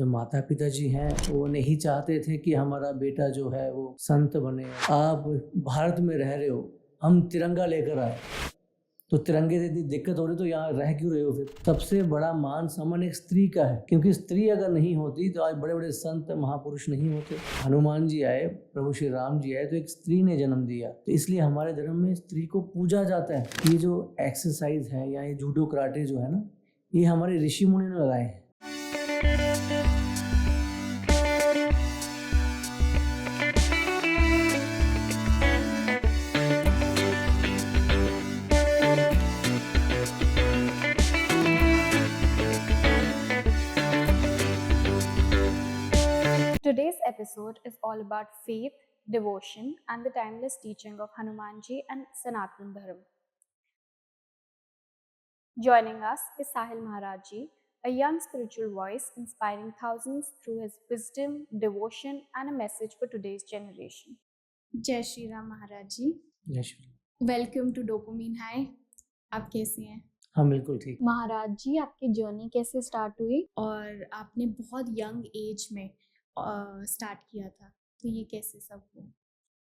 जो माता पिता जी हैं वो नहीं चाहते थे कि हमारा बेटा जो है वो संत बने। आप भारत में रह रहे हो, हम तिरंगा लेकर आए, तो तिरंगे से इतनी दिक्कत हो रही तो यहाँ रह क्यों रहे हो? फिर सबसे बड़ा मान सम्मान एक स्त्री का है, क्योंकि स्त्री अगर नहीं होती तो आज बड़े बड़े संत महापुरुष नहीं होते। हनुमान जी आए, प्रभु श्री राम जी आए तो एक स्त्री ने जन्म दिया, तो इसलिए हमारे धर्म में स्त्री को पूजा जाता है। ये जो एक्सरसाइज है या ये जूडो कराटे जो है ना, ये हमारे ऋषि मुनि ने लगाए हैं। Today's episode is all about faith, devotion, and the timeless teaching of Hanumanji and Sanatan Dharma. Joining us is Sahil Maharaj Ji, a young spiritual voice inspiring thousands through his wisdom, devotion, and a message for today's generation. Jai Shri Ram Maharaj Ji. जय Shri Ram. Welcome to Dopamine High. आप कैसे हैं? हाँ बिल्कुल ठीक। महाराज जी, आपकी journey कैसे start हुई और आपने बहुत यंग एज में स्टार्ट किया था, तो ये कैसे सब हुआ?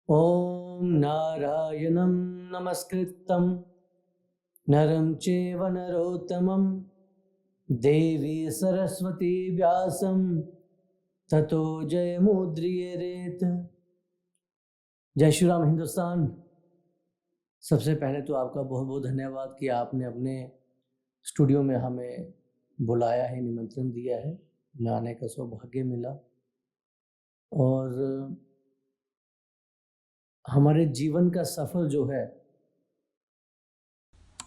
ओम नारायणं नमस्कृतं नरं चैव नरोत्तमं देवी सरस्वती व्यासं ततो जयमुद्रियेत। जय श्री राम हिंदुस्तान। सबसे पहले तो आपका बहुत बहुत धन्यवाद कि आपने अपने स्टूडियो में हमें बुलाया है, निमंत्रण दिया है, मैं आने का सौभाग्य मिला। और हमारे जीवन का सफ़र जो है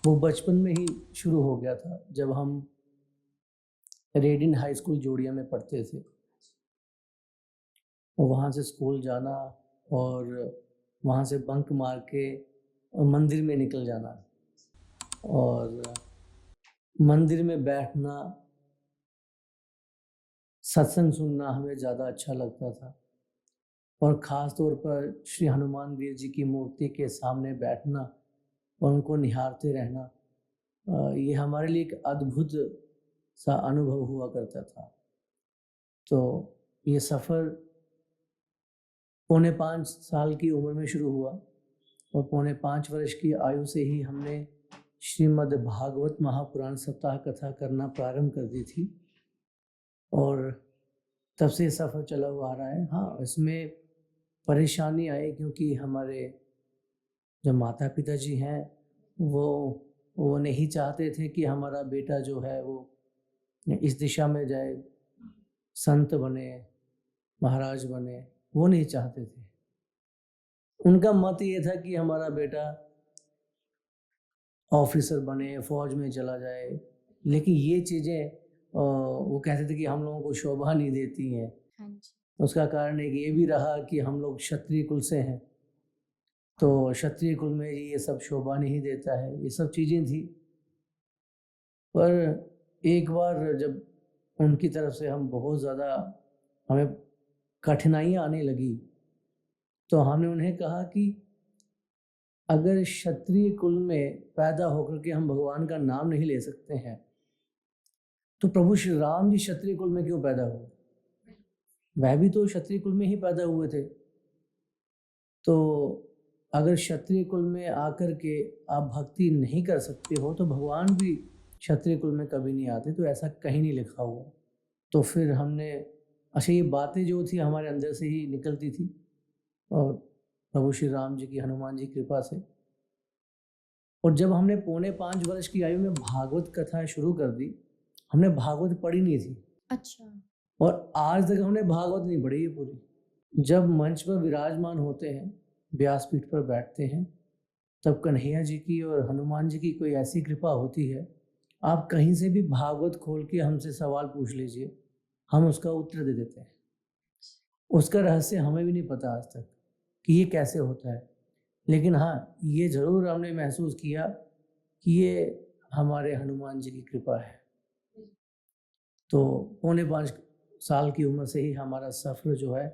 वो बचपन में ही शुरू हो गया था, जब हम रेडियन हाई स्कूल जोड़िया में पढ़ते थे। और वहाँ से स्कूल जाना और वहाँ से बंक मार के मंदिर में निकल जाना और मंदिर में बैठना, सत्संग सुनना हमें ज़्यादा अच्छा लगता था। और ख़ास तौर पर श्री हनुमान वीर जी की मूर्ति के सामने बैठना और उनको निहारते रहना, ये हमारे लिए एक अद्भुत सा अनुभव हुआ करता था। तो ये सफ़र 4.5 साल की उम्र में शुरू हुआ और 4.5 वर्ष की आयु से ही हमने श्रीमद् भागवत महापुराण सप्ताह कथा करना प्रारंभ कर दी थी और तब से सफ़र चला हुआ आ रहा है। हाँ, इसमें परेशानी आई क्योंकि हमारे जो माता पिता जी हैं वो नहीं चाहते थे कि हमारा बेटा जो है वो इस दिशा में जाए, संत बने, महाराज बने, वो नहीं चाहते थे। उनका मत ये था कि हमारा बेटा ऑफिसर बने, फौज में चला जाए, लेकिन ये चीज़ें वो कहते थे कि हम लोगों को शोभा नहीं देती हैं। हाँ जी। उसका कारण एक ये भी रहा कि हम लोग क्षत्रिय कुल से हैं, तो क्षत्रिय कुल में ये सब शोभा नहीं देता है, ये सब चीज़ें थी। पर एक बार जब उनकी तरफ से हम बहुत ज़्यादा हमें कठिनाइयाँ आने लगी, तो हमने उन्हें कहा कि अगर क्षत्रिय कुल में पैदा होकर के हम भगवान का नाम नहीं ले सकते हैं, तो प्रभु श्री राम जी क्षत्रिय कुल में क्यों पैदा हुए? वह भी तो क्षत्रिय कुल में ही पैदा हुए थे। तो अगर क्षत्रिय कुल में आकर के आप भक्ति नहीं कर सकते हो तो भगवान भी क्षत्रिय कुल में कभी नहीं आते, तो ऐसा कहीं नहीं लिखा हुआ। तो फिर हमने अच्छा, ये बातें जो थी हमारे अंदर से ही निकलती थी और प्रभु श्री राम जी की, हनुमान जी की कृपा से। और जब हमने 4.5 वर्ष की आयु में भागवत कथा शुरू कर दी, हमने भागवत पढ़ी नहीं थी। अच्छा। और आज तक हमने भागवत नहीं पढ़ी है पूरी। जब मंच पर विराजमान होते हैं, व्यासपीठ पर बैठते हैं, तब कन्हैया जी की और हनुमान जी की कोई ऐसी कृपा होती है, आप कहीं से भी भागवत खोल के हमसे सवाल पूछ लीजिए, हम उसका उत्तर दे देते हैं। उसका रहस्य हमें भी नहीं पता आज तक कि ये कैसे होता है, लेकिन हाँ, ये ज़रूर हमने महसूस किया कि ये हमारे हनुमान जी की कृपा है। तो 4.5 साल की उम्र से ही हमारा सफ़र जो है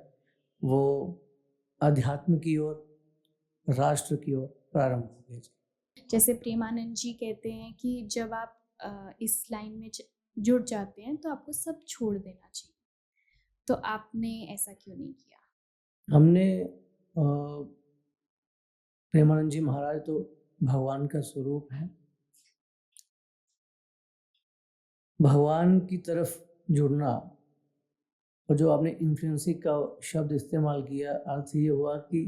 वो अध्यात्म की ओर, राष्ट्र की ओर प्रारंभ हो गया। जैसे प्रेमानंद जी कहते हैं कि जब आप इस लाइन में जुड़ जाते हैं तो आपको सब छोड़ देना चाहिए। तो आपने ऐसा क्यों नहीं किया? हमने प्रेमानंद जी महाराज तो भगवान का स्वरूप है। भगवान की तरफ जुड़ना, और जो आपने इन्फ्लुएंसिंग का शब्द इस्तेमाल किया, अर्थ ये हुआ कि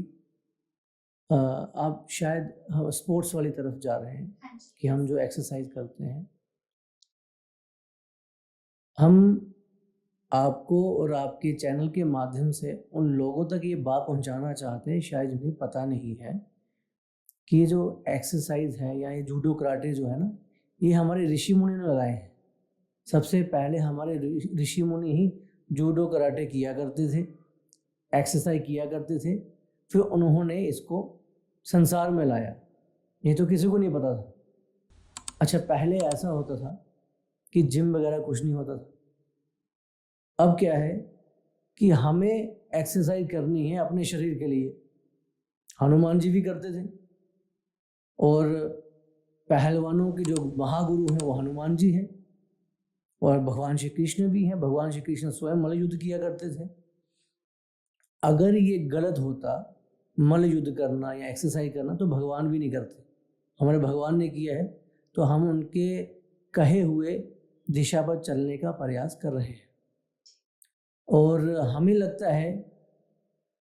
आप शायद स्पोर्ट्स वाली तरफ जा रहे हैं कि हम जो एक्सरसाइज करते हैं, हम आपको और आपके चैनल के माध्यम से उन लोगों तक ये बात पहुंचाना चाहते हैं, शायद जिन्हें पता नहीं है कि ये जो एक्सरसाइज है या ये जूडो कराटे जो है ना, ये हमारे ऋषि मुनि ने लगाए हैं। सबसे पहले हमारे ऋषि मुनि ही जूडो कराटे किया करते थे, एक्सरसाइज किया करते थे, फिर उन्होंने इसको संसार में लाया। ये तो किसी को नहीं पता था। अच्छा, पहले ऐसा होता था कि जिम वगैरह कुछ नहीं होता था। अब क्या है कि हमें एक्सरसाइज करनी है अपने शरीर के लिए। हनुमान जी भी करते थे, और पहलवानों के जो महागुरु हैं वो हनुमान जी हैं, और भगवान श्री कृष्ण भी हैं। भगवान श्री कृष्ण स्वयं मल्ल युद्ध किया करते थे। अगर ये गलत होता मल्ल युद्ध करना या एक्सरसाइज करना, तो भगवान भी नहीं करते। हमारे भगवान ने किया है, तो हम उनके कहे हुए दिशा पर चलने का प्रयास कर रहे हैं। और हमें लगता है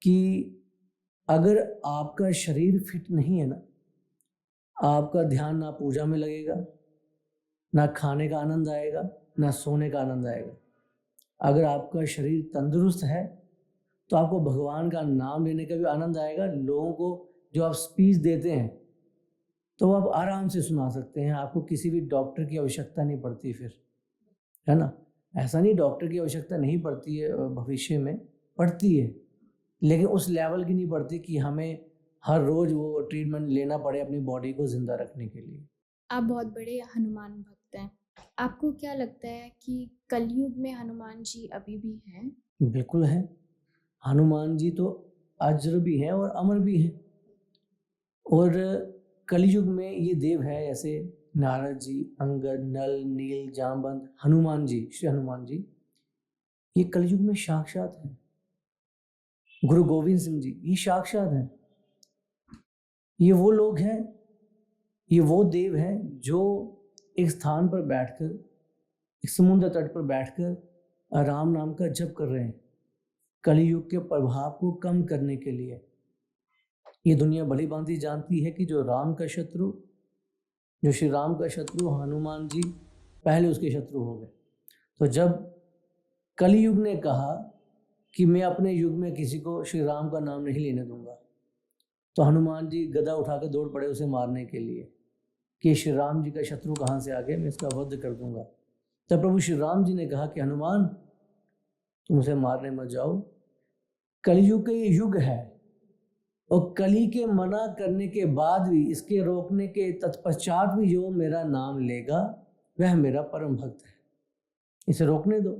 कि अगर आपका शरीर फिट नहीं है ना, आपका ध्यान ना पूजा में लगेगा, ना खाने का आनंद आएगा, ना सोने का आनंद आएगा। अगर आपका शरीर तंदुरुस्त है तो आपको भगवान का नाम लेने का भी आनंद आएगा। लोगों को जो आप स्पीच देते हैं तो आप आराम से सुना सकते हैं, आपको किसी भी डॉक्टर की आवश्यकता नहीं पड़ती फिर, है ना। ऐसा नहीं डॉक्टर की आवश्यकता नहीं पड़ती है, भविष्य में पड़ती है, लेकिन उस लेवल की नहीं पड़ती कि हमें हर रोज़ वो ट्रीटमेंट लेना पड़े अपनी बॉडी को ज़िंदा रखने के लिए। आप बहुत बड़े हनुमान भक्त हैं। आपको क्या लगता है कि कलयुग में हनुमान जी अभी भी हैं? बिल्कुल है। हनुमान जी तो अजर भी हैं और अमर भी हैं। और कलयुग में ये देव है, ऐसे नारद जी, अंगद, नल, नील, जामवंत, हनुमान जी, श्री हनुमान जी, ये कलयुग में साक्षात हैं। गुरु गोविंद सिंह जी, ये साक्षात हैं। ये वो लोग हैं, ये वो देव हैं जो एक स्थान पर बैठकर, एक समुद्र तट पर बैठकर राम नाम का जप कर रहे हैं, कलयुग के प्रभाव को कम करने के लिए। ये दुनिया भली भांति जानती है कि जो श्री राम का शत्रु हनुमान जी पहले उसके शत्रु हो गए। तो जब कलयुग ने कहा कि मैं अपने युग में किसी को श्री राम का नाम नहीं लेने दूंगा, तो हनुमान जी गदा उठाकर दौड़ पड़े उसे मारने के लिए कि श्री राम जी का शत्रु कहाँ से आ गया, मैं इसका वध कर दूंगा। तब प्रभु श्री राम जी ने कहा कि हनुमान, तुम उसे मारने मत जाओ, कलयुग का ये युग है, और कली के मना करने के बाद भी, इसके रोकने के तत्पश्चात भी जो मेरा नाम लेगा वह मेरा परम भक्त है, इसे रोकने दो।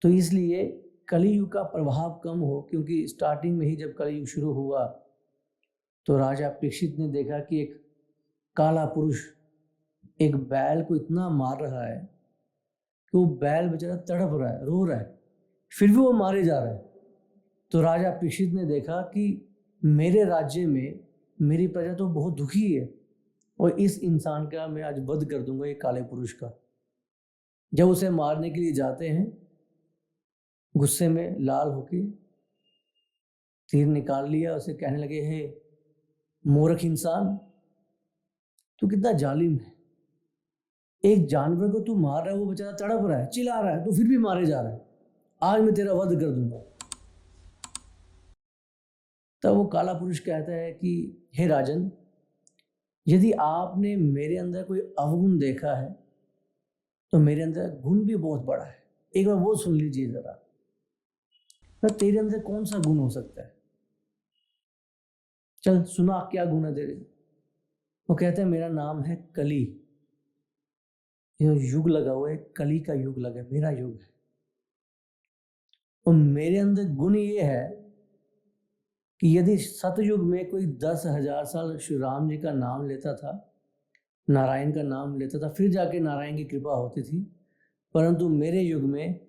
तो इसलिए कलियुग का प्रभाव कम हो, क्योंकि स्टार्टिंग में ही जब कलियुग शुरू हुआ तो राजा परीक्षित ने देखा कि एक काला पुरुष एक बैल को इतना मार रहा है कि वो बैल बेचारा तड़प रहा है, रो रहा है, फिर भी वो मारे जा रहा है। तो राजा परीक्षित ने देखा कि मेरे राज्य में मेरी प्रजा तो बहुत दुखी है, और इस इंसान का मैं आज वध कर दूंगा, ये काले पुरुष का। जब उसे मारने के लिए जाते हैं, गुस्से में लाल होके तीर निकाल लिया, उसे कहने लगे, हे मूर्ख इंसान, तू कितना जालिम है, एक जानवर को तू मार रहा है, वो बेचारा तड़प रहा है, चिल्ला रहा है, तो फिर भी मारे जा रहा है, आज मैं तेरा वध कर दूंगा। तब वो काला पुरुष कहता है कि हे राजन, यदि आपने मेरे अंदर कोई अवगुण देखा है तो मेरे अंदर गुण भी बहुत बड़ा है, एक बार वो सुन लीजिए जरा। तो तेरे अंदर कौन सा गुण हो सकता है, चल सुना क्या गुण है तेरे। वो कहते हैं मेरा नाम है कली, ये युग लगा हुआ है, कली का युग लगा है, मेरा युग है, और मेरे अंदर गुण ये है कि यदि सतयुग में कोई 10,000 साल श्री राम जी का नाम लेता था, नारायण का नाम लेता था, फिर जाके नारायण की कृपा होती थी, परंतु मेरे युग में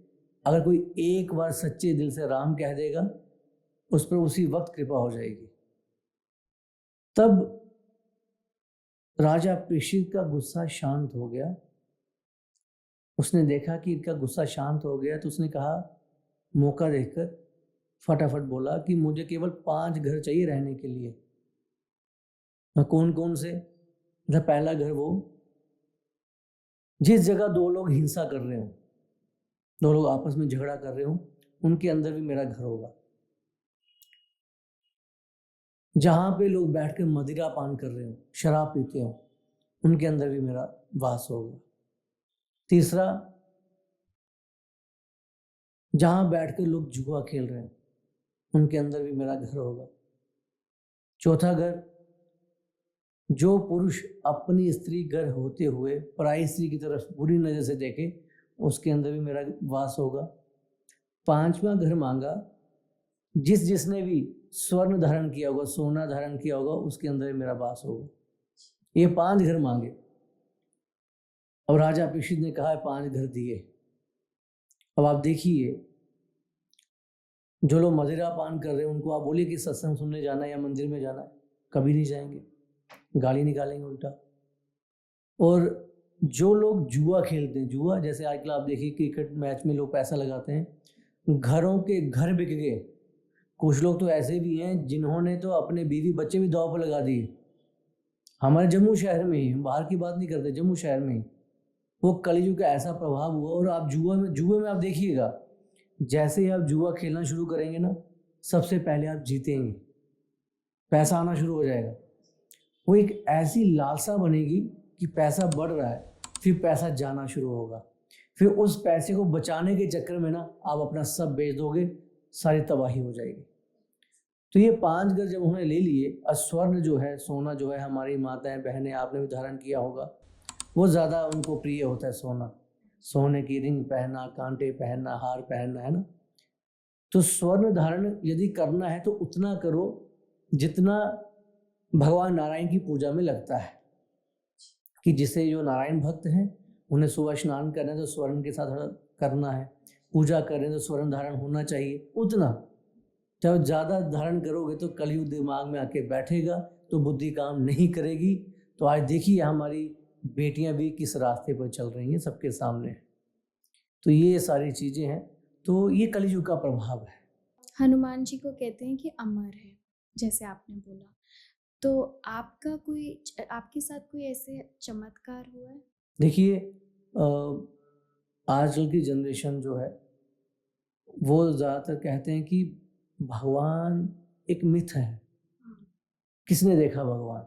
अगर कोई एक बार सच्चे दिल से राम कह देगा, उस पर उसी वक्त कृपा हो जाएगी। तब राजा परीक्षित का गुस्सा शांत हो गया। उसने देखा कि इनका गुस्सा शांत हो गया, तो उसने कहा, मौका देखकर फटाफट बोला कि मुझे केवल 5 घर चाहिए रहने के लिए। कौन कौन से? पहला घर वो जिस जगह 2 लोग हिंसा कर रहे हो, 2 लोग आपस में झगड़ा कर रहे हो, उनके अंदर भी मेरा घर होगा। जहां पे लोग बैठकर मदिरा पान कर रहे हो, शराब पीते हो, उनके अंदर भी मेरा वास होगा। तीसरा, जहां बैठकर लोग जुआ खेल रहे हैं, उनके अंदर भी मेरा घर होगा। चौथा घर, जो पुरुष अपनी स्त्री घर होते हुए पराई स्त्री की तरफ बुरी नजर से देखे, उसके अंदर भी मेरा वास होगा। 5वां घर मांगा, जिसने भी स्वर्ण धारण किया होगा, सोना धारण किया होगा, उसके अंदर भी मेरा वास होगा। ये 5 घर मांगे और राजा परीक्षित ने कहा 5 घर दिए। अब आप देखिए, जो लोग मदिरा पान कर रहे हैं उनको आप बोलिए कि सत्संग सुनने जाना है या मंदिर में जाना है, कभी नहीं जाएंगे, गाली निकालेंगे उल्टा। और जो लोग जुआ खेलते हैं, जुआ जैसे आजकल आप देखिए क्रिकेट मैच में लोग पैसा लगाते हैं, घरों के घर बिक गए। कुछ लोग तो ऐसे भी हैं जिन्होंने तो अपने बीवी बच्चे भी दांव पर लगा दिए। हमारे जम्मू शहर में ही, बाहर की बात नहीं करते, जम्मू शहर में ही वो कलयुग का ऐसा प्रभाव हुआ। और आप जुए में आप देखिएगा, जैसे ही आप जुआ खेलना शुरू करेंगे ना, सबसे पहले आप जीतेंगे, पैसा आना शुरू हो जाएगा। वो एक ऐसी लालसा बनेगी कि पैसा बढ़ रहा है, फिर पैसा जाना शुरू होगा, फिर उस पैसे को बचाने के चक्कर में ना आप अपना सब बेच दोगे, सारी तबाही हो जाएगी। तो ये 5 घर जब उन्होंने ले लिए, स्वर्ण जो है, सोना जो है, हमारी माताएं बहनें, आपने भी धारण किया होगा, वो ज़्यादा उनको प्रिय होता है सोना। सोने की रिंग पहनना, कांटे पहनना, हार पहनना, है ना। तो स्वर्ण धारण यदि करना है तो उतना करो जितना भगवान नारायण की पूजा में लगता है। कि जिसे जो नारायण भक्त हैं उन्हें सुबह स्नान करना है तो स्वर्ण के साथ करना है, पूजा करें तो स्वर्ण धारण होना चाहिए उतना। जब ज़्यादा धारण करोगे तो कलयुग दिमाग में आके बैठेगा, तो बुद्धि काम नहीं करेगी। तो आज देखिए हमारी बेटियां भी किस रास्ते पर चल रही हैं सबके सामने। तो ये सारी चीज़ें हैं, तो ये कलयुग का प्रभाव है। हनुमान जी को कहते हैं कि अमर है, जैसे आपने बोला, तो आपके साथ कोई ऐसे चमत्कार हुआ है? देखिए, आजकल की जनरेशन जो है वो ज़्यादातर कहते हैं कि भगवान एक मिथ है, किसने देखा भगवान।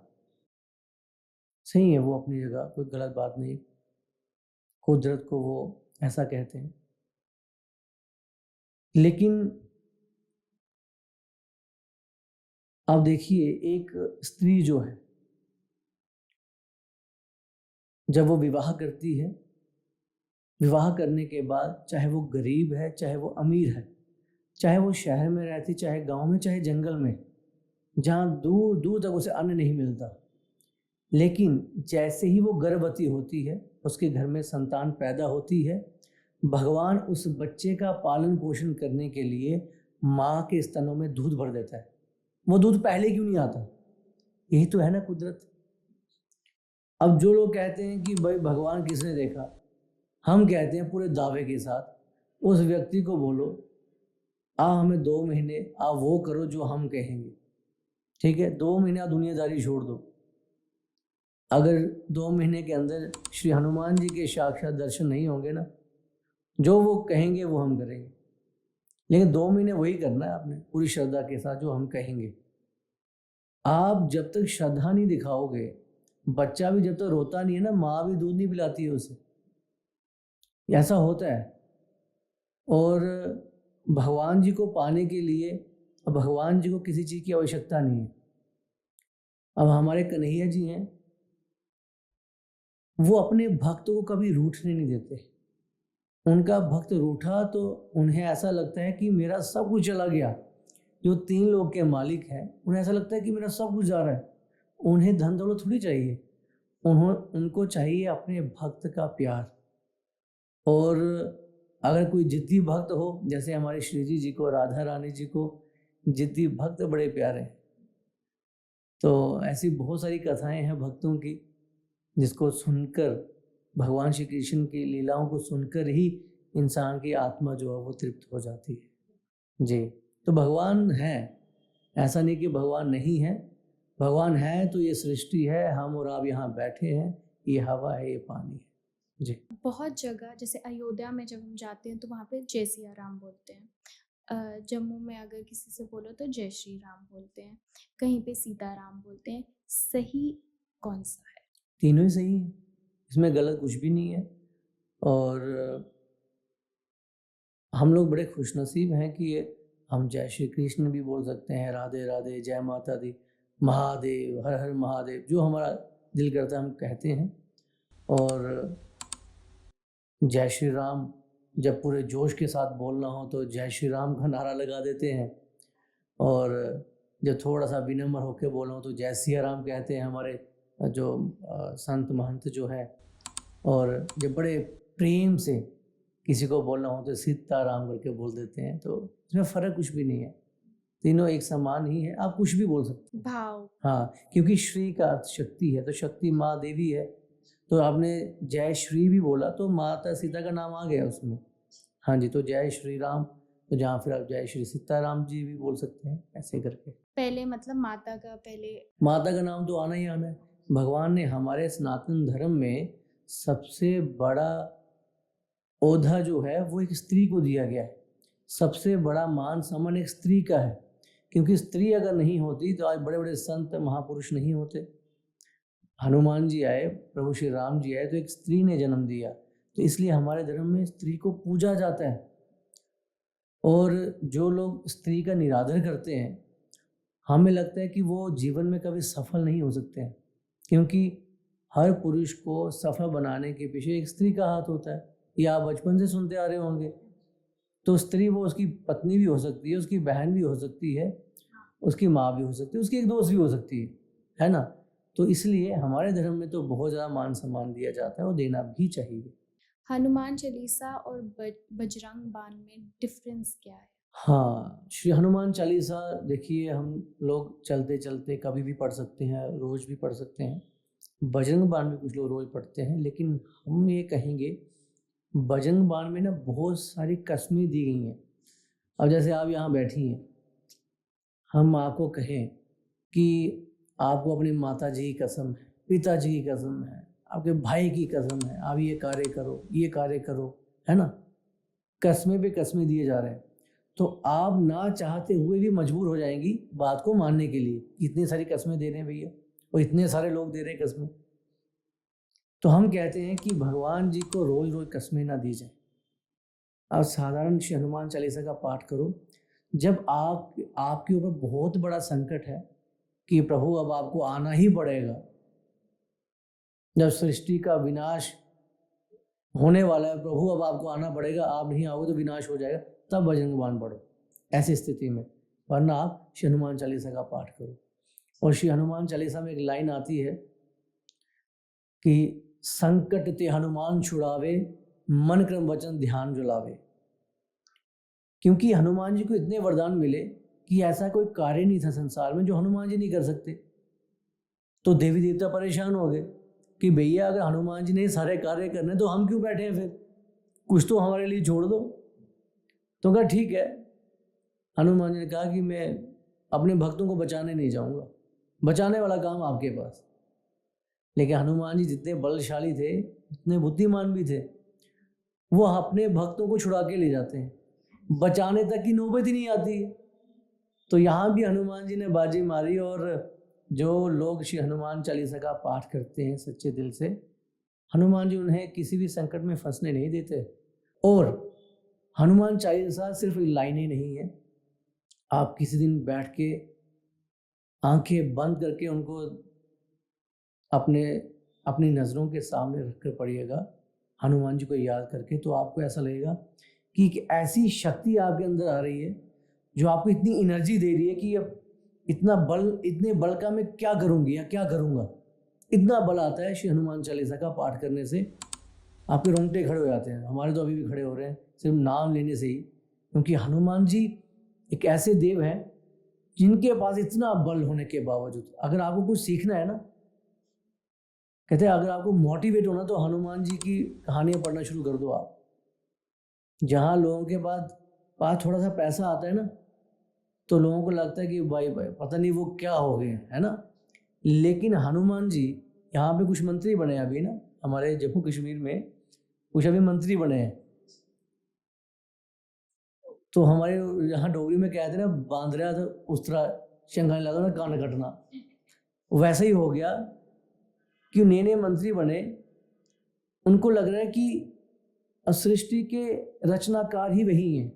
सही है, वो अपनी जगह, कोई गलत बात नहीं। कुदरत को वो ऐसा कहते हैं, लेकिन आप देखिए एक स्त्री जो है, जब वो विवाह करती है, विवाह करने के बाद चाहे वो गरीब है, चाहे वो अमीर है, चाहे वो शहर में रहती, चाहे गांव में, चाहे जंगल में, जहाँ दूर दूर तक उसे अन्न नहीं मिलता, लेकिन जैसे ही वो गर्भवती होती है, उसके घर में संतान पैदा होती है, भगवान उस बच्चे का पालन पोषण करने के लिए माँ के स्तनों में दूध भर देता है। वो दूध पहले क्यों नहीं आता? यही तो है ना कुदरत। अब जो लोग कहते हैं कि भाई भगवान किसने देखा, हम कहते हैं पूरे दावे के साथ, उस व्यक्ति को बोलो हमें 2 महीने वो करो जो हम कहेंगे, ठीक है? 2 महीने दुनियादारी छोड़ दो। अगर 2 महीने के अंदर श्री हनुमान जी के साक्षात दर्शन नहीं होंगे ना, जो वो कहेंगे वो हम करेंगे, लेकिन 2 महीने वही करना है आपने पूरी श्रद्धा के साथ जो हम कहेंगे। आप जब तक श्रद्धा नहीं दिखाओगे, बच्चा भी जब तक रोता नहीं है ना, माँ भी दूध नहीं पिलाती है उसे, ऐसा होता है। और भगवान जी को पाने के लिए, भगवान जी को किसी चीज़ की आवश्यकता नहीं है। अब हमारे कन्हैया जी हैं, वो अपने भक्त को कभी रूठने नहीं देते। उनका भक्त रूठा तो उन्हें ऐसा लगता है कि मेरा सब कुछ चला गया। जो 3 लोग के मालिक हैं, उन्हें ऐसा लगता है कि मेरा सब कुछ जा रहा है। उन्हें धन दौलत थोड़ी चाहिए, उनको चाहिए अपने भक्त का प्यार। और अगर कोई जिद्दी भक्त हो, जैसे हमारे श्री जी को, राधा रानी जी को जिद्दी भक्त बड़े प्यारे हैं, तो ऐसी बहुत सारी कथाएं हैं भक्तों की जिसको सुनकर, भगवान श्री कृष्ण की लीलाओं को सुनकर ही इंसान की आत्मा जो है वो तृप्त हो जाती है जी। तो भगवान है, ऐसा नहीं कि भगवान नहीं है। भगवान है तो ये सृष्टि है, हम और आप यहाँ बैठे हैं, ये हवा है, ये पानी है जी। बहुत जगह जैसे अयोध्या में जब हम जाते हैं तो वहाँ पे जय सिया राम बोलते हैं। जम्मू में अगर किसी से बोलो तो जय श्री राम बोलते हैं, कहीं पे सीताराम बोलते हैं। सही कौन सा है? तीनों ही सही है, इसमें गलत कुछ भी नहीं है। और हम लोग बड़े खुशनसीब हैं कि हम जय श्री कृष्ण भी बोल सकते हैं, राधे राधे, जय माता दी, महादेव, हर हर महादेव, जो हमारा दिल करता है हम कहते हैं। और जय श्री राम जब पूरे जोश के साथ बोलना हो तो जय श्री राम का नारा लगा देते हैं, और जब थोड़ा सा विनम्र होकर बोलना हो तो जय सिया राम कहते हैं हमारे जो संत महंत जो है। और जब बड़े प्रेम से किसी को बोलना हो तो सीताराम करके बोल देते हैं। तो इसमें फ़र्क कुछ भी नहीं है, तीनों एक समान ही है, आप कुछ भी बोल सकते हैं। भाव। हाँ, क्योंकि श्री का अर्थ शक्ति है, तो शक्ति माँ देवी है, तो आपने जय श्री भी बोला तो माता सीता का नाम आ गया उसमें। हाँ जी, तो जय श्री राम, तो जहाँ फिर आप जय श्री सीताराम जी भी बोल सकते हैं, ऐसे करके। पहले मतलब माता का, पहले माता का नाम तो आना ही आना है। भगवान ने हमारे सनातन धर्म में सबसे बड़ा ओधा जो है वो एक स्त्री को दिया गया है। सबसे बड़ा मान सम्मान एक स्त्री का है, क्योंकि स्त्री अगर नहीं होती तो आज बड़े बड़े संत महापुरुष नहीं होते। हनुमान जी आए, प्रभु श्री राम जी आए, तो एक स्त्री ने जन्म दिया, तो इसलिए हमारे धर्म में स्त्री को पूजा जाता है। और जो लोग स्त्री का निरादर करते हैं, हमें लगता है कि वो जीवन में कभी सफल नहीं हो सकते हैं, क्योंकि हर पुरुष को सफल बनाने के पीछे एक स्त्री का हाथ होता है। ये आप बचपन से सुनते आ रहे होंगे। तो स्त्री वो उसकी पत्नी भी हो सकती है, उसकी बहन भी हो सकती है, उसकी माँ भी हो सकती है, उसकी एक दोस्त भी हो सकती है ना। तो इसलिए हमारे धर्म में तो बहुत ज़्यादा मान सम्मान दिया जाता है, और देना भी चाहिए। हनुमान चालीसा और बजरंग बाण में डिफरेंस क्या है? हाँ, श्री हनुमान चालीसा देखिए, हम लोग चलते चलते कभी भी पढ़ सकते हैं, रोज़ भी पढ़ सकते हैं। बजरंग बाण भी कुछ लोग रोज़ पढ़ते हैं, लेकिन हम ये कहेंगे बजरंग बाण में ना बहुत सारी कस्में दी गई हैं। अब जैसे आप यहाँ बैठी हैं, हम आपको कहें कि आपको अपनी माता जी की कसम है, पिता जी की कसम है, आपके भाई की कसम है, आप ये कार्य करो, ये कार्य करो, है ना। कस्में पे कस्में दिए जा रहे हैं, तो आप ना चाहते हुए भी मजबूर हो जाएंगी बात को मानने के लिए। इतनी सारी कस्में दे रहे हैं भैया, और इतने सारे लोग दे रहे हैं कस्में, तो हम कहते हैं कि भगवान जी को रोज़ रोज़ कस्में ना दी जाए। आप साधारण श्री हनुमान चालीसा का पाठ करो। जब आपके ऊपर बहुत बड़ा संकट है कि प्रभु अब आपको आना ही पड़ेगा, जब सृष्टि का विनाश होने वाला है, प्रभु अब आपको आना पड़ेगा, आप नहीं आओगे तो विनाश हो जाएगा, तब बजरंग बाण पढ़ो ऐसी स्थिति में, वरना आप श्री हनुमान चालीसा का पाठ करो। और श्री हनुमान चालीसा में एक लाइन आती है कि संकट ते हनुमान छुड़ावे, मन क्रम वचन ध्यान जुलावे। क्योंकि हनुमान जी को इतने वरदान मिले कि ऐसा कोई कार्य नहीं था संसार में जो हनुमान जी नहीं कर सकते। तो देवी देवता परेशान हो गए कि भैया अगर हनुमान जी ने सारे कार्य करने तो हम क्यों बैठे हैं, फिर कुछ तो हमारे लिए छोड़ दो। तो कहा ठीक है। हनुमान जी ने कहा कि मैं अपने भक्तों को बचाने नहीं जाऊंगा, बचाने वाला काम आपके पास। लेकिन हनुमान जी जितने बलशाली थे उतने बुद्धिमान भी थे, वो अपने भक्तों को छुड़ा के ले जाते हैं, बचाने तक की नौबत ही नहीं आती। तो यहाँ भी हनुमान जी ने बाजी मारी, और जो लोग श्री हनुमान चालीसा का पाठ करते हैं सच्चे दिल से, हनुमान जी उन्हें किसी भी संकट में फंसने नहीं देते। और हनुमान चालीसा सिर्फ लाइनें नहीं है, आप किसी दिन बैठ के आंखें बंद करके उनको अपनी नज़रों के सामने रख कर पढ़िएगा, हनुमान जी को याद करके, तो आपको ऐसा लगेगा कि एक ऐसी शक्ति आपके अंदर आ रही है जो आपको इतनी एनर्जी दे रही है कि अब इतने बल का मैं क्या करूँगी या क्या करूँगा। इतना बल आता है श्री हनुमान चालीसा का पाठ करने से, आपके रोंगटे खड़े हो जाते हैं। हमारे तो अभी भी खड़े हो रहे हैं, सिर्फ नाम लेने से ही, क्योंकि हनुमान जी एक ऐसे देव हैं जिनके पास इतना बल होने के बावजूद, अगर आपको कुछ सीखना है ना, कहते हैं अगर आपको मोटिवेट होना तो हनुमान जी की कहानियाँ पढ़ना शुरू कर दो आप। जहाँ लोगों के पास थोड़ा सा पैसा आता है ना, तो लोगों को लगता है कि भाई पता नहीं वो क्या हो गए, है ना। लेकिन हनुमान जी यहाँ पे कुछ मंत्री बने अभी ना, हमारे जम्मू कश्मीर में कुछ अभी मंत्री बने हैं। तो हमारे यहाँ डोगरी में कहते हैं ना, बांद्रा तो उस तरह शंघाई लगा ना कान कटना, वैसा ही हो गया कि नए नए मंत्री बने, उनको लग रहा है कि सृष्टि के रचनाकार ही वही हैं।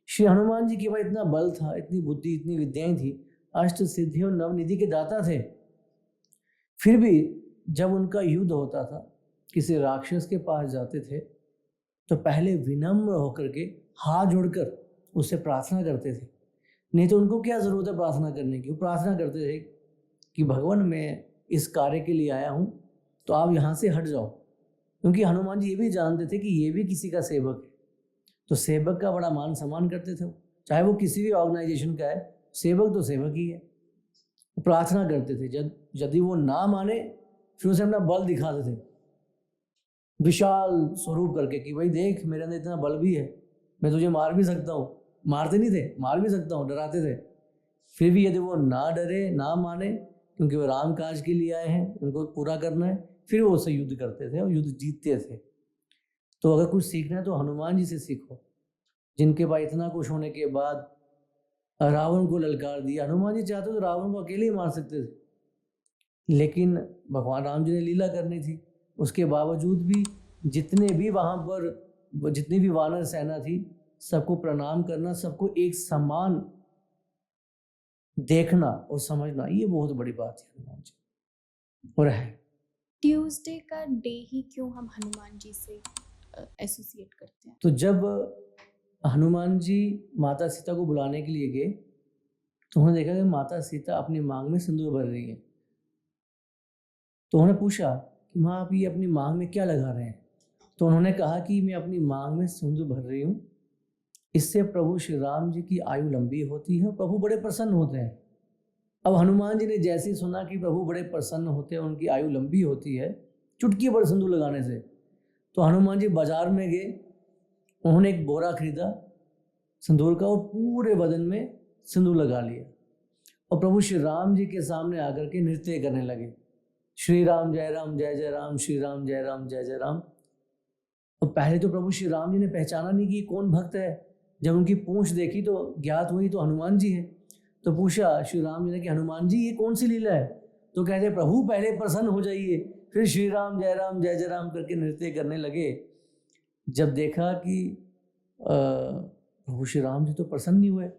श्री हनुमान जी के पास इतना बल था, इतनी बुद्धि, इतनी विद्याएं थी, अष्ट सिद्धि और नवनिधि के दाता थे। फिर भी जब उनका युद्ध होता था, किसी राक्षस के पास जाते थे, तो पहले विनम्र होकर के हाथ जोड़कर उससे प्रार्थना करते थे। नहीं तो उनको क्या ज़रूरत है प्रार्थना करने की, वो प्रार्थना करते थे कि भगवान मैं इस कार्य के लिए आया हूँ, तो आप यहाँ से हट जाओ। क्योंकि हनुमान जी ये भी जानते थे कि ये भी किसी का सेवक है, तो सेवक का बड़ा मान सम्मान करते थे। चाहे वो किसी भी ऑर्गेनाइजेशन का है, सेवक तो सेवक ही है। प्रार्थना करते थे, यदि वो ना माने फिर उसे अपना बल दिखाते थे विशाल स्वरूप करके कि भाई देख मेरे अंदर इतना बल भी है, मैं तुझे मार भी सकता हूँ। मारते नहीं थे, मार भी सकता हूँ, डराते थे। फिर भी यदि वो ना डरे, ना माने, क्योंकि वो राम काज के लिए आए हैं, उनको पूरा करना है, फिर वो उससे युद्ध करते थे और युद्ध जीतते थे। तो अगर कुछ सीखना है तो हनुमान जी से सीखो, जिनके पास इतना कुछ होने के बाद रावण को ललकार दिया। हनुमान जी चाहते तो रावण को अकेले ही मार सकते थे, लेकिन भगवान राम जी ने लीला करनी थी। उसके बावजूद भी जितने भी वहाँ पर जितनी भी वानर सेना थी, सबको प्रणाम करना, सबको एक समान देखना और समझना, ये बहुत बड़ी बात है हनुमान जी और है। ट्यूसडे का डे ही क्यों हम हनुमान जी से एसोसिएट करते हैं? तो जब हनुमान जी माता सीता को बुलाने के लिए गए, तो उन्होंने देखा कि माता सीता अपनी मांग में सिंदूर भर रही है। तो उन्होंने पूछा कि माँ आप ये अपनी मांग में क्या लगा रहे हैं? तो उन्होंने कहा कि मैं अपनी मांग में सिंदूर भर रही हूँ, इससे प्रभु श्री राम जी की आयु लंबी होती है, प्रभु बड़े प्रसन्न होते हैं। अब हनुमान जी ने जैसे ही सुना कि प्रभु बड़े प्रसन्न होते हैं, उनकी आयु लंबी होती है चुटकी भर सिंदूर लगाने से, तो हनुमान जी बाजार में गए, उन्होंने एक बोरा खरीदा सिंदूर का और पूरे बदन में सिंदूर लगा लिया और प्रभु श्री राम जी के सामने आकर के नृत्य करने लगे, श्री राम जय जय राम, श्री राम जय जय राम। और पहले तो प्रभु श्री राम जी ने पहचाना नहीं कि कौन भक्त है। जब उनकी पूंछ देखी तो ज्ञात हुई तो हनुमान जी है। तो पूछा श्री राम जी ने कि हनुमान जी ये कौन सी लीला है? तो कहते प्रभु पहले प्रसन्न हो जाइए, फिर श्री राम जय जय राम करके नृत्य करने लगे। जब देखा कि प्रभु श्री राम जी तो प्रसन्न नहीं हुए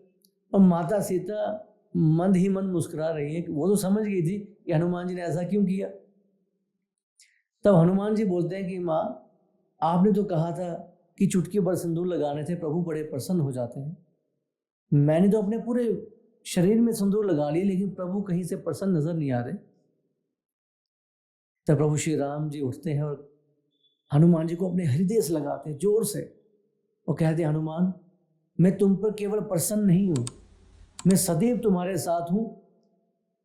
और माता सीता मंद ही मंद मुस्कुरा रही है, वो तो समझ गई थी कि हनुमान जी ने ऐसा क्यों किया। तब हनुमान जी बोलते हैं कि माँ आपने तो कहा था कि चुटकी भर सिंदूर लगाने से प्रभु बड़े प्रसन्न हो जाते हैं, मैंने तो अपने पूरे शरीर में सिंदूर लगा लिए, लेकिन प्रभु कहीं से प्रसन्न नजर नहीं आ रहे। तब प्रभु श्री राम जी उठते हैं और हनुमान जी को अपने हृदय से लगाते हैं जोर से और कहते हैं हनुमान मैं तुम पर केवल प्रसन्न नहीं हूँ, मैं सदैव तुम्हारे साथ हूँ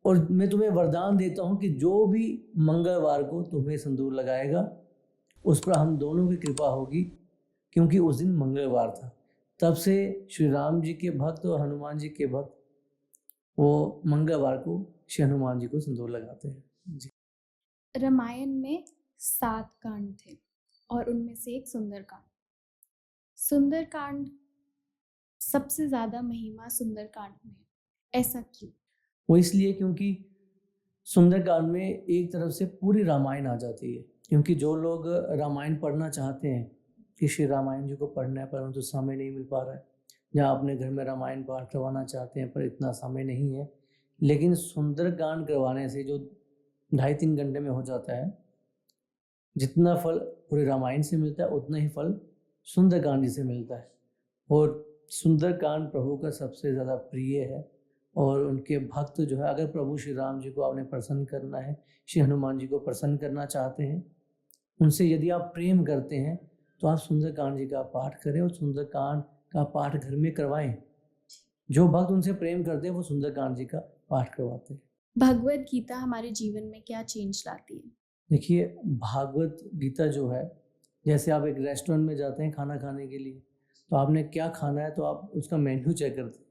और मैं तुम्हें वरदान देता हूँ कि जो भी मंगलवार को तुम्हें सिंदूर लगाएगा उस पर हम दोनों की कृपा होगी, क्योंकि उस दिन मंगलवार था। तब से श्री राम जी के भक्त और हनुमान जी के भक्त वो मंगलवार को श्री हनुमान जी को सिंदूर लगाते हैं जी। रामायण में 7 कांड थे और उनमें से एक सुंदरकांड। सुंदरकांड सबसे ज्यादा महिमा सुंदरकांड में, ऐसा क्यों? वो इसलिए क्योंकि सुंदरकांड में एक तरफ से पूरी रामायण आ जाती है, क्योंकि जो लोग रामायण पढ़ना चाहते हैं कि श्री रामायण जी को पढ़ना है परंतु समय नहीं मिल पा रहा है, या अपने घर में रामायण पाठ करवाना चाहते हैं पर इतना समय नहीं है, लेकिन सुंदरकांड करवाने से जो 2.5-3 घंटे में हो जाता है, जितना फल पूरे रामायण से मिलता है उतना ही फल सुंदरकांड जी से मिलता है। और सुंदरकांड प्रभु का सबसे ज़्यादा प्रिय है और उनके भक्त जो है, अगर प्रभु श्री राम जी को आपने प्रसन्न करना है, श्री हनुमान जी को प्रसन्न करना चाहते हैं, उनसे यदि आप प्रेम करते हैं तो आप सुंदरकांड जी का पाठ करें और सुंदरकांड का पाठ घर में करवाएं। जो भक्त उनसे प्रेम करते हैं वो सुंदरकांड जी का पाठ करवाते हैं। भगवत गीता हमारे जीवन में क्या चेंज लाती है? देखिए, भागवत गीता जो है, जैसे आप एक रेस्टोरेंट में जाते हैं खाना खाने के लिए, तो आपने क्या खाना है तो आप उसका मेन्यू चेक करते हैं,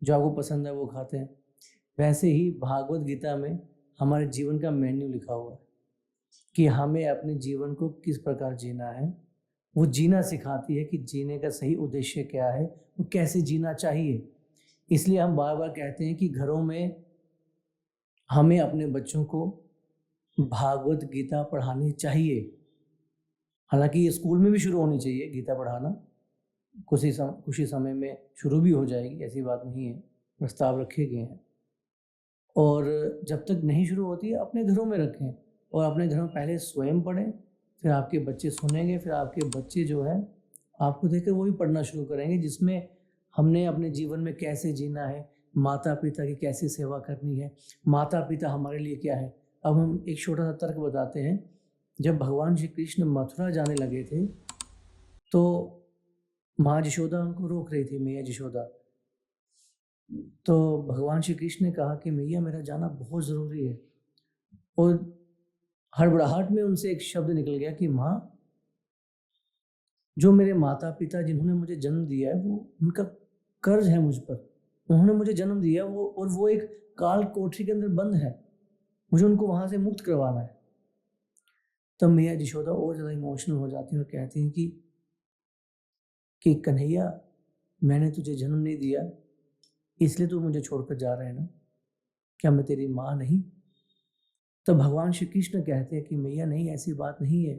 जो आपको पसंद है वो खाते हैं। वैसे ही भागवत गीता में हमारे जीवन का मेन्यू लिखा हुआ है कि हमें अपने जीवन को किस प्रकार जीना है। वो जीना सिखाती है कि जीने का सही उद्देश्य क्या है, वो कैसे जीना चाहिए। इसलिए हम बार बार कहते हैं कि घरों में हमें अपने बच्चों को भागवत गीता पढ़ानी चाहिए। हालांकि ये स्कूल में भी शुरू होनी चाहिए गीता पढ़ाना, कुछ ही समय में शुरू भी हो जाएगी, ऐसी बात नहीं है, प्रस्ताव रखे गए हैं। और जब तक नहीं शुरू होती है अपने घरों में रखें और अपने घरों में पहले स्वयं पढ़ें, फिर आपके बच्चे सुनेंगे, फिर आपके बच्चे जो है आपको देखकर वो भी पढ़ना शुरू करेंगे, जिसमें हमने अपने जीवन में कैसे जीना है, माता पिता की कैसे सेवा करनी है, माता पिता हमारे लिए क्या है। अब हम एक छोटा सा तर्क बताते हैं। जब भगवान श्री कृष्ण मथुरा जाने लगे थे तो माँ यशोदा उनको रोक रही थी, मैया यशोदा। तो भगवान श्री कृष्ण ने कहा कि मैया मेरा जाना बहुत ज़रूरी है, और हड़बड़ाहट में उनसे एक शब्द निकल गया कि माँ, जो मेरे माता पिता जिन्होंने मुझे जन्म दिया है वो उनका कर्ज है मुझ पर, उन्होंने मुझे जन्म दिया वो, और वो एक काल कोठरी के अंदर बंद है, मुझे उनको वहाँ से मुक्त करवाना है। तब मैया यशोदा और ज़्यादा इमोशनल हो जाती हैं और कहती हैं कि कन्हैया, मैंने तुझे जन्म नहीं दिया इसलिए तू मुझे छोड़कर जा रहा है ना, क्या मैं तेरी माँ नहीं? तब भगवान श्री कृष्ण कहते हैं कि मैया नहीं, ऐसी बात नहीं है।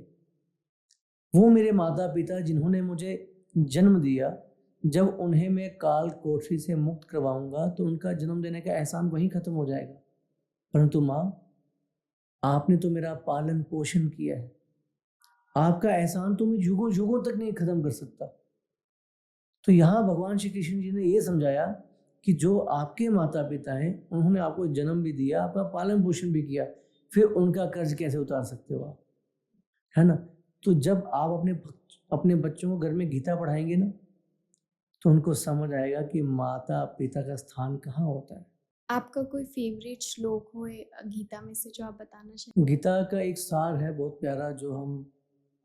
वो मेरे माता पिता जिन्होंने मुझे जन्म दिया, जब उन्हें मैं काल कोठरी से मुक्त करवाऊंगा तो उनका जन्म देने का एहसान वहीं खत्म हो जाएगा। परंतु माँ, आपने तो मेरा पालन पोषण किया है, आपका एहसान तो मैं युगों युगों तक नहीं खत्म कर सकता। तो यहाँ भगवान श्री कृष्ण जी ने ये समझाया कि जो आपके माता पिता हैं उन्होंने आपको जन्म भी दिया, आपका पालन पोषण भी किया, फिर उनका कर्ज कैसे उतार सकते हो आप, है ना। तो जब आप अपने बच्चों को घर में गीता पढ़ाएंगे ना, तो उनको समझ आएगा कि माता पिता का स्थान कहाँ होता है। आपका कोई फेवरेट श्लोक हो गीता में से जो आप बताना चाहें? गीता का एक सार है बहुत प्यारा, जो हम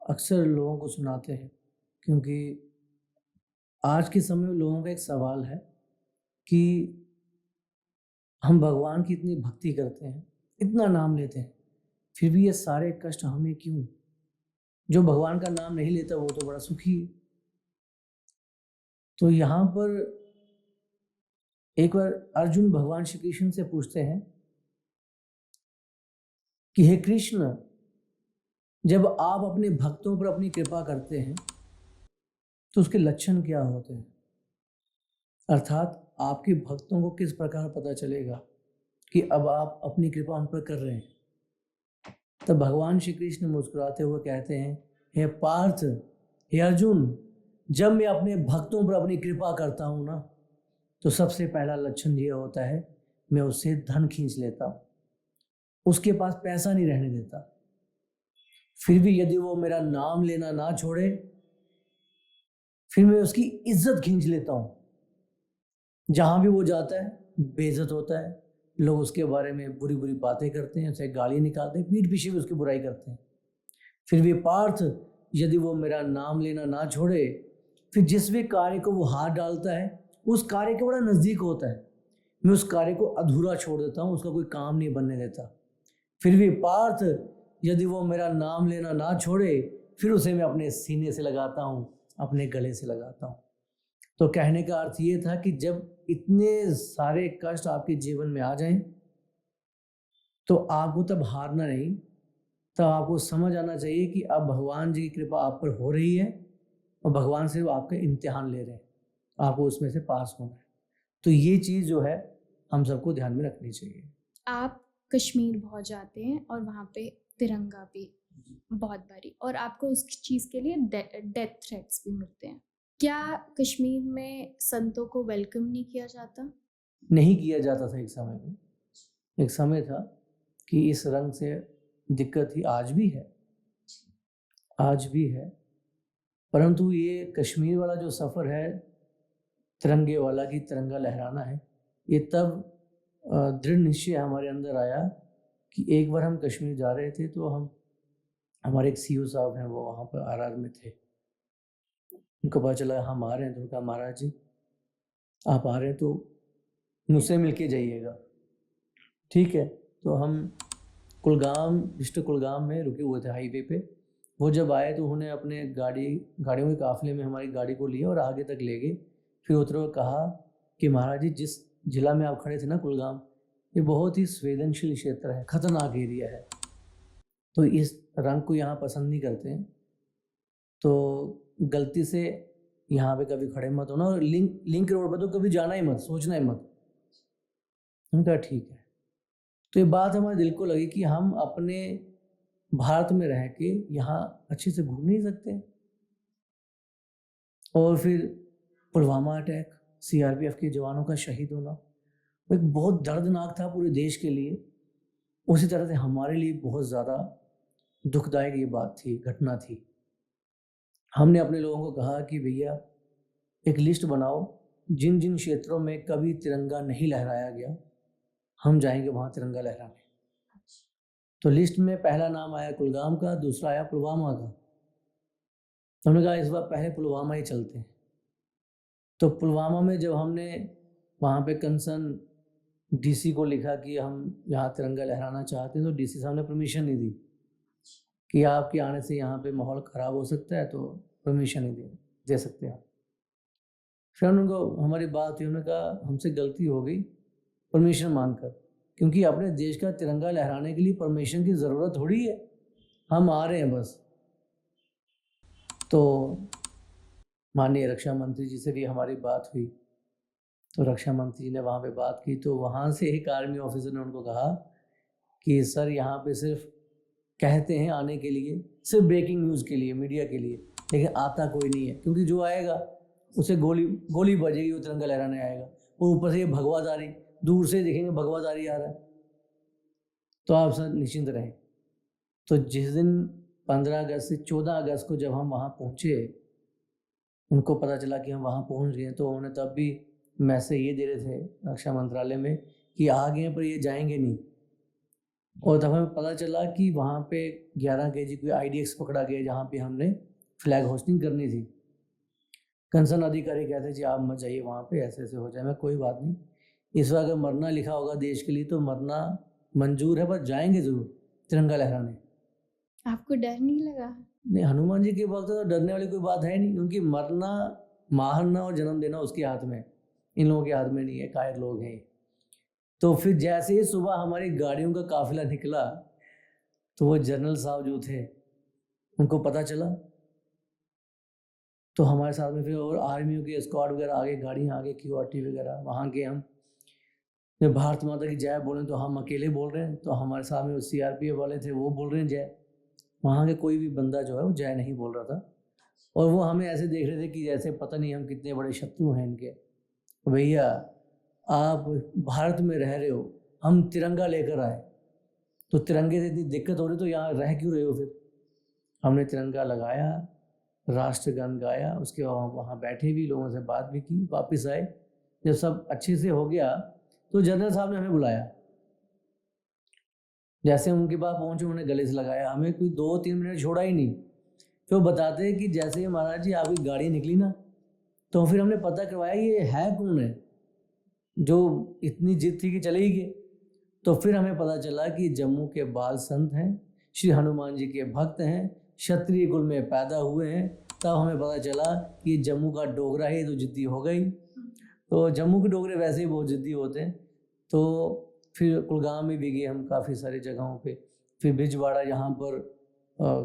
अक्सर लोगों को सुनाते हैं, क्योंकि आज के समय में लोगों का एक सवाल है कि हम भगवान की इतनी भक्ति करते हैं, इतना नाम लेते हैं, फिर भी ये सारे कष्ट हमें क्यों? जो भगवान का नाम नहीं लेता वो तो बड़ा सुखी है। तो यहाँ पर एक बार अर्जुन भगवान श्री कृष्ण से पूछते हैं कि हे कृष्ण, जब आप अपने भक्तों पर अपनी कृपा करते हैं तो उसके लक्षण क्या होते हैं, अर्थात आपके भक्तों को किस प्रकार पता चलेगा कि अब आप अपनी कृपा उन पर कर रहे हैं। तब भगवान श्री कृष्ण मुस्कुराते हुए कहते हैं, हे पार्थ, हे अर्जुन, जब मैं अपने भक्तों पर अपनी कृपा करता हूँ ना, तो सबसे पहला लक्षण ये होता है, मैं उससे धन खींच लेता हूँ, उसके पास पैसा नहीं रहने देता। फिर भी यदि वो मेरा नाम लेना ना छोड़े, फिर मैं उसकी इज्जत खींच लेता हूँ। जहाँ भी वो जाता है बेइज्जत होता है, लोग उसके बारे में बुरी बुरी बातें करते हैं, उसे गाली निकालते हैं, पीठ पीछे भी उसकी बुराई करते हैं। फिर भी पार्थ, यदि वो मेरा नाम लेना ना छोड़े, फिर जिस भी कार्य को वो हाथ डालता है उस कार्य के बड़ा नज़दीक होता है, मैं उस कार्य को अधूरा छोड़ देता हूँ, उसका कोई काम नहीं बनने देता। फिर भी पार्थ, यदि वो मेरा नाम लेना ना छोड़े, फिर उसे मैं अपने सीने से लगाता हूँ, अपने गले से लगाता हूँ। तो कहने का अर्थ ये था कि जब इतने सारे कष्ट आपके जीवन में आ जाएं, तो आपको तब हारना नहीं, तब आपको समझ आना चाहिए कि अब भगवान जी की कृपा आप पर हो रही है और भगवान से वो आपका इम्तिहान ले रहे हैं, आपको उसमें से पास होना है। तो ये चीज़ जो है हम सबको ध्यान में रखनी चाहिए। आप कश्मीर बहुत जाते हैं और वहाँ पे तिरंगा भी बहुत बारी, और आपको उस चीज़ के लिए डेथ थ्रेट्स भी मिलते हैं। क्या कश्मीर में संतों को वेलकम नहीं किया जाता? नहीं किया जाता था एक समय में, एक समय था कि इस रंग से दिक्कत थी, आज भी है, आज भी है। परंतु ये कश्मीर वाला जो सफ़र है तिरंगे वाला कि तिरंगा लहराना है, ये तब दृढ़ निश्चय हमारे अंदर आया कि एक बार हम कश्मीर जा रहे थे, तो हम हमारे एक सीओ साहब हैं, वो वहाँ पर आरआर में थे। उनको पता चला हम आ रहे हैं, तो उन्होंने कहा महाराज जी आप आ रहे हैं तो मुझसे मिल के जाइएगा। ठीक है, तो हम कुलगाम, डिस्ट्रिक्ट कुलगाम में रुके हुए थे हाईवे पे। वो जब आए तो उन्होंने अपने गाड़ियों के काफ़िले में हमारी गाड़ी को लिया और आगे तक ले गए। फिर उतरे हुए कहा कि महाराज जी जिस ज़िला में आप खड़े थे ना, कुलगाम, ये बहुत ही संवेदनशील क्षेत्र है, ख़तरनाक एरिया है, तो इस रंग को यहाँ पसंद नहीं करते हैं, तो गलती से यहाँ पे कभी खड़े मत होना, और लिंक रोड पर तो कभी जाना ही मत, सोचना ही मत। हमने कहा ठीक है। तो ये बात हमारे दिल को लगी कि हम अपने भारत में रह के यहाँ अच्छे से घूम नहीं सकते। और फिर पुलवामा अटैक, सीआरपीएफ के जवानों का शहीद होना, वो एक बहुत दर्दनाक था पूरे देश के लिए। उसी तरह से हमारे लिए बहुत ज़्यादा दुखदायक ये बात थी, घटना थी। हमने अपने लोगों को कहा कि भैया एक लिस्ट बनाओ, जिन जिन क्षेत्रों में कभी तिरंगा नहीं लहराया गया, हम जाएंगे वहाँ तिरंगा लहराने। तो लिस्ट में पहला नाम आया कुलगाम का, दूसरा आया पुलवामा का। तो हमने कहा इस बार पहले पुलवामा ही चलते हैं। तो पुलवामा में जब हमने वहाँ पे कंसर्न डीसी को लिखा कि हम यहाँ तिरंगा लहराना चाहते हैं, तो डीसी साहब ने परमिशन नहीं दी कि आपके आने से यहाँ पे माहौल ख़राब हो सकता है, तो परमिशन नहीं दे सकते आप। फिर उनको हमारी बात हुई, उन्होंने कहा हमसे गलती हो गई परमिशन मांगकर, क्योंकि अपने देश का तिरंगा लहराने के लिए परमिशन की ज़रूरत थोड़ी है, हम आ रहे हैं बस। तो माननीय रक्षा मंत्री जी से भी हमारी बात हुई, तो रक्षा मंत्री जी ने वहाँ पे बात की, तो वहाँ से एक आर्मी ऑफिसर ने उनको कहा कि सर यहाँ पे सिर्फ कहते हैं आने के लिए, सिर्फ ब्रेकिंग न्यूज़ के लिए, मीडिया के लिए, लेकिन आता कोई नहीं है, क्योंकि जो आएगा उसे गोली बजेगी, वो तिरंगा लहराने आएगा। और ऊपर से ये भगवादारी, दूर से देखेंगे भगवादारी आ रहा है, तो आप सर निश्चिंत रहें। तो जिस दिन 15 अगस्त से 14 अगस्त को जब हम वहाँ पहुँचे, उनको पता चला कि हम वहाँ पहुँच गए, तो उन्होंने तब भी मैसेज ये दे रहे थे रक्षा मंत्रालय में कि आ गए पर ये जाएंगे नहीं। और तब हमें पता चला कि वहाँ पे 11 केजी कोई IDX पकड़ा गया, जहाँ पे हमने फ्लैग होस्टिंग करनी थी। कंसर्न अधिकारी कहते जी आप मत जाइए वहाँ पे, ऐसे ऐसे हो जाए। मैं कोई बात नहीं, इस बार अगर मरना लिखा होगा देश के लिए तो मरना मंजूर है, पर जाएंगे ज़रूर तिरंगा लहराने। आपको डर नहीं लगा? नहीं, हनुमान जी के वक्त तो डरने वाली कोई बात है नहीं, क्योंकि मरना, मारना और जन्म देना उसके हाथ में, इन लोगों के हाथ में नहीं है, कायर लोग हैं। तो फिर जैसे ही सुबह हमारी गाड़ियों का काफिला निकला, तो वो जनरल साहब जो थे उनको पता चला, तो हमारे साथ में फिर और आर्मियों के स्क्वाड वगैरह आगे, गाड़ियाँ आगे, QRT वगैरह, वहाँ के हम जब भारत माता की जय बोलें तो हम अकेले बोल रहे हैं, तो हमारे साथ में CRPF वाले थे, वो बोल रहे हैं जय। वहाँ के कोई भी बंदा जो है वो जय नहीं बोल रहा था, और वो हमें ऐसे देख रहे थे कि जैसे पता नहीं हम कितने बड़े शत्रु हैं इनके। भैया आप भारत में रह रहे हो, हम तिरंगा लेकर आए, तो तिरंगे से इतनी दिक्कत हो रही तो यहाँ रह क्यों रहे हो? फिर हमने तिरंगा लगाया, राष्ट्रगान गाया, उसके बाद वहाँ बैठे भी, लोगों से बात भी की, वापस आए। जब सब अच्छे से हो गया तो जनरल साहब ने हमें बुलाया। जैसे हम उनके पास पहुँचे, उन्होंने गले से लगाया, हमें कोई 2-3 मिनट छोड़ा ही नहीं। तो बताते हैं कि जैसे ही महाराज जी आपकी गाड़ी निकली ना, तो फिर हमने पता करवाया ये है कौन है जो इतनी जिद थी कि चले ही गए। तो फिर हमें पता चला कि जम्मू के बाल संत हैं, श्री हनुमान जी के भक्त हैं, क्षत्रिय कुल में पैदा हुए हैं। तब हमें पता चला कि जम्मू का डोगरा ही तो जिद्दी हो गई। तो जम्मू के डोगरे वैसे ही बहुत जिद्दी होते हैं। तो फिर कुलगाम में भी गए हम काफ़ी सारी जगहों पे, फिर बिजवाड़ा जहाँ पर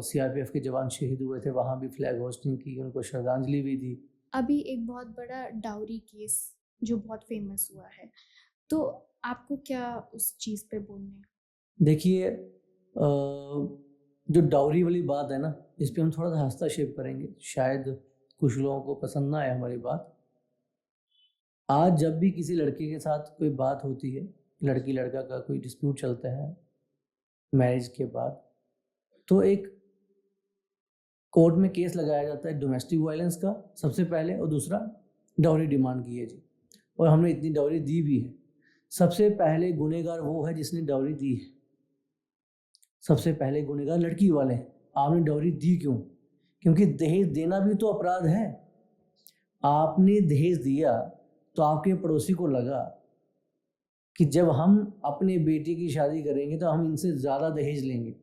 CRPF के जवान शहीद हुए थे, वहाँ भी फ्लैग होस्टिंग की, उनको श्रद्धांजलि भी दी। अभी एक बहुत बड़ा डाउरी केस जो बहुत फेमस हुआ है, तो आपको क्या उस चीज़ पे बोलना है? देखिए जो डाउरी वाली बात है ना, इस पे हम थोड़ा सा हस्तक्षेप करेंगे, शायद कुछ लोगों को पसंद ना आए हमारी बात। आज जब भी किसी लड़के के साथ कोई बात होती है, लड़की लड़का का कोई डिस्प्यूट चलता है मैरिज के बाद, तो एक कोर्ट में केस लगाया जाता है डोमेस्टिक वायलेंस का सबसे पहले, और दूसरा डाउरी डिमांड की है जी, और हमने इतनी डाउरी दी भी है। सबसे पहले गुनहगार वो है जिसने डाउरी दी है, सबसे पहले गुनहगार लड़की वाले हैं। आपने डाउरी दी क्यों? क्योंकि दहेज देना भी तो अपराध है। आपने दहेज दिया तो आपके पड़ोसी को लगा कि जब हम अपने बेटी की शादी करेंगे तो हम इनसे ज़्यादा दहेज लेंगे।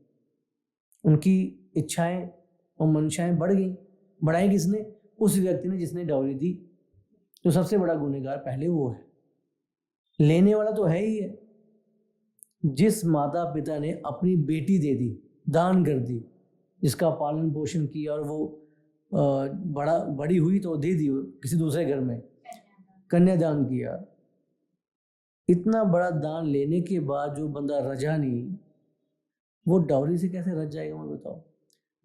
उनकी इच्छाएं और मंशाएं बढ़ गई। बढ़ाई किसने? उस व्यक्ति ने जिसने डाउरी दी। तो सबसे बड़ा गुनहगार पहले वो है, लेने वाला तो है ही है। जिस माता पिता ने अपनी बेटी दे दी, दान कर दी, जिसका पालन पोषण किया और वो बड़ी हुई तो दे दी किसी दूसरे घर में, कन्यादान किया, इतना बड़ा दान लेने के बाद जो बंदा रजा नहीं, वो डाउरी से कैसे रज जाएगा? मुझे बताओ।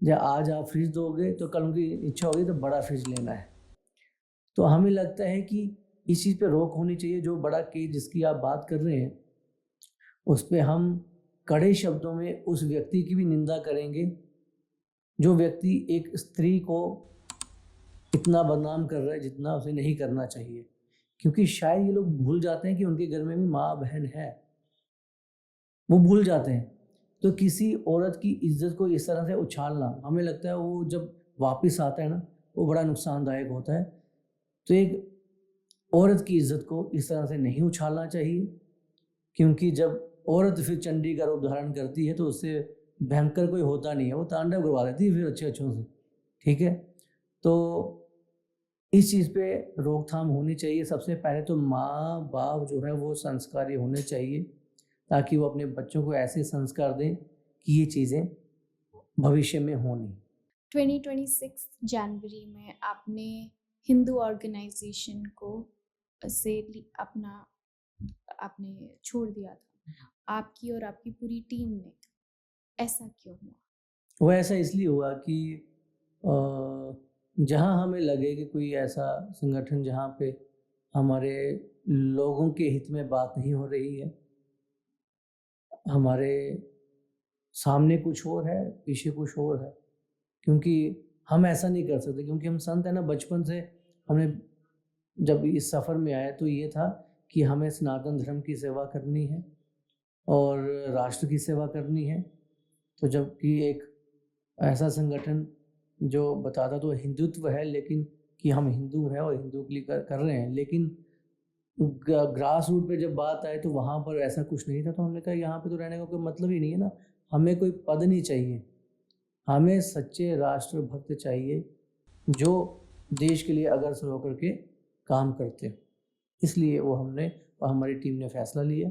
जब आज आप फ्रिज दोगे तो कल उनकी इच्छा होगी तो बड़ा फ्रिज लेना है। तो हमें लगता है कि इस चीज़ पे रोक होनी चाहिए। जो बड़ा केस जिसकी आप बात कर रहे हैं उस पर हम कड़े शब्दों में उस व्यक्ति की भी निंदा करेंगे जो व्यक्ति एक स्त्री को इतना बदनाम कर रहा है जितना उसे नहीं करना चाहिए। क्योंकि शायद ये लोग भूल जाते हैं कि उनके घर में भी माँ बहन है, वो भूल जाते हैं। तो किसी औरत की इज्जत को इस तरह से उछालना, हमें लगता है वो जब वापस आता है ना, वो बड़ा नुकसानदायक होता है। तो एक औरत की इज्जत को इस तरह से नहीं उछालना चाहिए, क्योंकि जब औरत फिर चंडी का रूप धारण करती है तो उससे भयंकर कोई होता नहीं है, वो तांडव करवा देती है फिर अच्छे अच्छों से। ठीक है, तो इस चीज़ पे रोकथाम होनी चाहिए। सबसे पहले तो माँ बाप जो है वो संस्कारी होने चाहिए, ताकि वो अपने बच्चों को ऐसे संस्कार दें कि ये चीज़ें भविष्य में हो नहीं। 2026 जनवरी में आपने हिंदू ऑर्गेनाइजेशन को से आपने छोड़ दिया था, आपकी और आपकी पूरी टीम ने। ऐसा क्यों हुआ? वो ऐसा इसलिए हुआ कि जहाँ हमें लगे कि कोई ऐसा संगठन जहाँ पे हमारे लोगों के हित में बात नहीं हो रही है, हमारे सामने कुछ और है, पीछे कुछ और है। क्योंकि हम ऐसा नहीं कर सकते, क्योंकि हम संत हैं ना। बचपन से हमने जब इस सफ़र में आए तो ये था कि हमें सनातन धर्म की सेवा करनी है और राष्ट्र की सेवा करनी है। तो जबकि एक ऐसा संगठन जो बताता तो हिंदुत्व है, लेकिन कि हम हिंदू हैं और हिंदू के लिए कर रहे हैं, लेकिन ग्रास रूट पे जब बात आए तो वहाँ पर ऐसा कुछ नहीं था। तो हमने कहा यहाँ पे तो रहने का कोई मतलब ही नहीं है ना, हमें कोई पद नहीं चाहिए, हमें सच्चे राष्ट्र भक्त चाहिए जो देश के लिए अग्रसर होकर के काम करते हो। इसलिए वो हमने और हमारी टीम ने फैसला लिया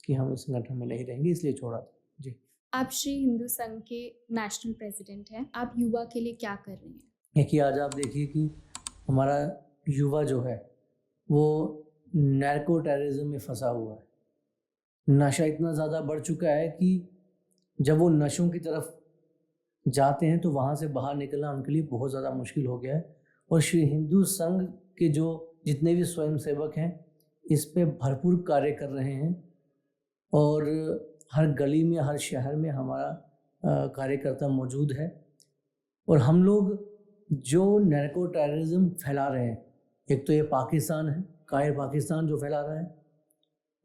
कि हम इस संगठन में नहीं रहेंगे, इसलिए छोड़ा था जी। आप श्री हिंदू संघ के नेशनल प्रेसिडेंट हैं, आप युवा के लिए क्या कर रहे हैं? देखिए, आज आप देखिए कि हमारा युवा जो है वो नैर्को टेररिज्म में फंसा हुआ है। नशा इतना ज़्यादा बढ़ चुका है कि जब वो नशों की तरफ जाते हैं तो वहाँ से बाहर निकलना उनके लिए बहुत ज़्यादा मुश्किल हो गया है। और श्री हिंदू संघ के जो जितने भी स्वयंसेवक हैं इस पे भरपूर कार्य कर रहे हैं, और हर गली में हर शहर में हमारा कार्यकर्ता मौजूद है। और हम लोग जो नैर्को टेररिज्म फैला रहे हैं, एक तो ये पाकिस्तान है, कायर पाकिस्तान जो फैला रहा है,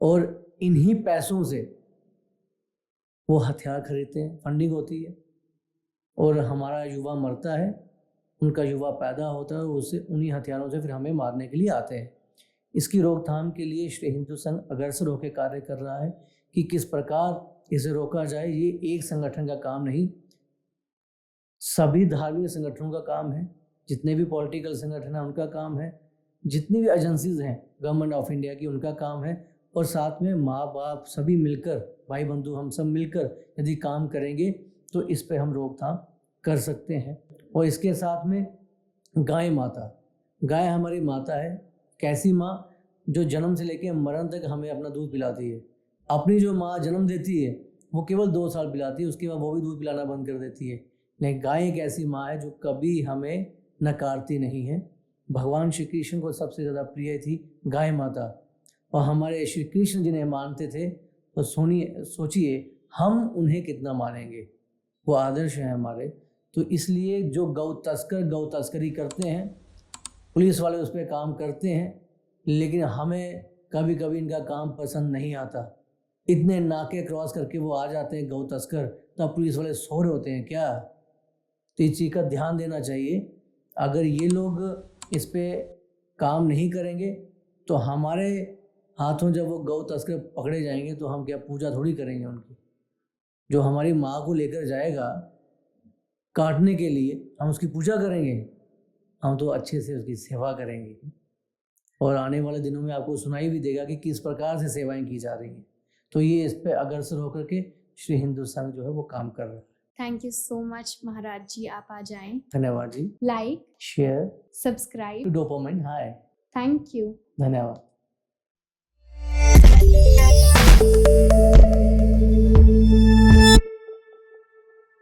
और इन्हीं पैसों से वो हथियार खरीदते हैं, फंडिंग होती है, और हमारा युवा मरता है, उनका युवा पैदा होता है, और उससे उन्हीं हथियारों से फिर हमें मारने के लिए आते हैं। इसकी रोकथाम के लिए श्री हिंदू संघ अग्रसर होकर कार्य कर रहा है कि किस प्रकार इसे रोका जाए। ये एक संगठन का काम नहीं, सभी धार्मिक संगठनों का काम है, जितने भी पॉलिटिकल संगठन हैं उनका काम है, जितनी भी एजेंसीज हैं गवर्नमेंट ऑफ इंडिया की उनका काम है, और साथ में माँ बाप सभी मिलकर, भाई बंधु हम सब मिलकर यदि काम करेंगे तो इस पे हम रोकथाम कर सकते हैं। और इसके साथ में गाय माता, गाय हमारी माता है। कैसी माँ? जो जन्म से लेकर मरण तक हमें अपना दूध पिलाती है। अपनी जो माँ जन्म देती है वो केवल 2 साल पिलाती है, उसके बाद वो भी दूध पिलाना बंद कर देती है। लेकिन गाय एक ऐसी माँ है जो कभी हमें नकारती नहीं है। भगवान श्री कृष्ण को सबसे ज़्यादा प्रिय थी गाय माता, और हमारे श्री कृष्ण जिन्हें मानते थे तो सोचिए हम उन्हें कितना मानेंगे, वो आदर्श हैं हमारे। तो इसलिए जो गौ तस्करी करते हैं, पुलिस वाले उस पर काम करते हैं, लेकिन हमें कभी कभी इनका काम पसंद नहीं आता। इतने नाके क्रॉस करके वो आ जाते हैं गौ तस्कर, तब पुलिस वाले सो रहे होते हैं क्या? तो इस चीज़ का ध्यान देना चाहिए। अगर ये लोग इस पर काम नहीं करेंगे तो हमारे हाथों जब वो गौ तस्कर पकड़े जाएंगे तो हम क्या पूजा थोड़ी करेंगे उनकी? जो हमारी माँ को लेकर जाएगा काटने के लिए, हम उसकी पूजा करेंगे? हम तो अच्छे से उसकी सेवा करेंगे। और आने वाले दिनों में आपको सुनाई भी देगा कि किस प्रकार से सेवाएं की जा रही हैं। तो ये इस पे अग्रसर होकर के श्री हिंदू संघ जो है वो काम कर रहा है। Thank you so much Maharaj ji, आप आ जाएं। धन्यवाद जी। Like, share, subscribe, dopamine hi. Thank you. धन्यवाद।